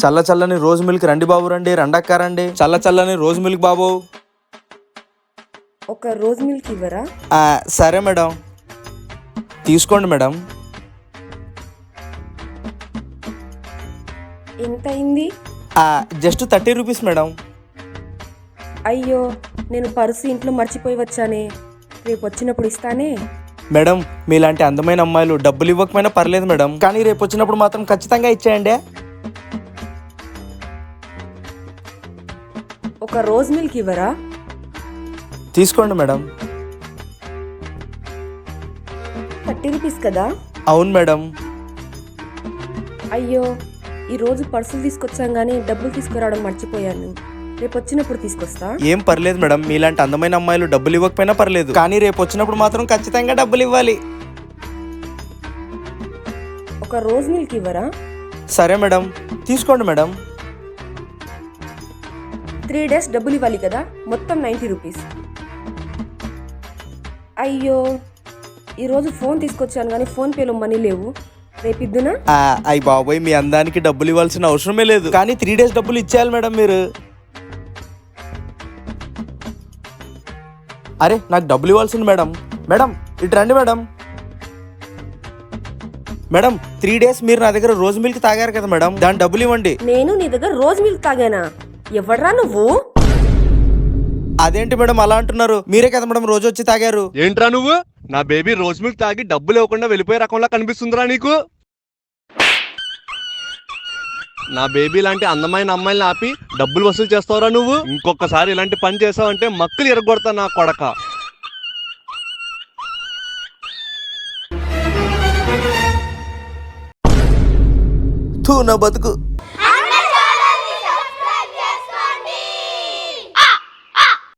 చల్ల చల్లని రోజు మిల్క్ రండి బాబు, రండి రండక్క రండి. చల్ల చల్లని రోజు మిల్క్ బాబు. ఒక రోజ్ మిల్క్ ఇవ్వరా? సరే మేడం, తీసుకోండి మేడం. ఎంత అయింది? Just 30 rupees madam. అయ్యో, నేను పర్సు ఇంట్లో మర్చిపోయి వచ్చానే. రేపు వచ్చినప్పుడు ఇస్తానే. మేడం, మీలాంటి అందమైన అమ్మాయిలు డబ్బులు ఇవ్వకపోయినా పర్లేదు మేడం, కానీ రేపు వచ్చినప్పుడు మాత్రం ఖచ్చితంగా ఇచ్చేయండి. ఒక రోజ్ మిల్క్ ఇవ్వరా? తీసుకోండి మేడం. 30 రూపీస్ కదా? అవును మేడం. అయ్యో, ఈరోజు పర్సులు తీసుకొచ్చాం కానీ డబ్బులు తీసుకురావడం మర్చిపోయాను. రేపు వచ్చినప్పుడు తీసుకొస్తా. ఏం పర్లేదు మేడం, మీలాంటి అందమైన అమ్మాయిలు డబ్బులు ఇవ్వకపోయినా పర్లేదు, కానీ రేపు వచ్చినప్పుడు మాత్రం ఖచ్చితంగా డబ్బులు ఇవ్వాలి. ఒక రోజ్ మిల్క్ ఇవ్వరా? సరే మేడం, తీసుకోండి మేడం. 3 డేస్ డబ్బులు ఇవ్వాలి కదా, మొత్తం 90 రూపీస్. అయ్యో, ఈరోజు ఫోన్ తీసుకొచ్చాను కానీ ఫోన్పేలో మనీ లేవు. రేపు ఇద్దునా? అయ్యి బాబోయ్, మీ అందానికి డబ్బులు ఇవ్వాల్సిన అవసరమే లేదు, కానీ 3 డేస్ డబ్బులు ఇచ్చేయాలి మేడం మీరు. అరే, నాకు డబ్బులు ఇవ్వాల్సింది మేడం. మేడం ఇటు రండి మేడం. మేడం, 3 డేస్ మీరు నా దగ్గర రోజు మిల్క్ తాగారు కదా మేడం, దాని డబ్బులు ఇవ్వండి. నేను నీ దగ్గర రోజ్ మిల్క్ తాగానా? ఎవడ్రా నువ్వు? అదేంటి మేడం అలా అంటున్నారు? మీరే కదా మేడం రోజు వచ్చి తాగారు. ఏంట్రా నువ్వు? నా బేబీ రోజ్ మిల్క్ తాగి డబ్బులు ఇవ్వకుండా వెళ్ళిపోయే రకంలా కనిపిస్తుందిరా నీకు? నా బేబీ లాంటి అందమైన అమ్మాయిని ఆపి డబ్బులు వసూలు చేస్తావురా నువ్వు? ఇంకొకసారి ఇలాంటి పని చేసావంటే మక్కులు ఎరగొడతా నా కొడక. నా బతుకు.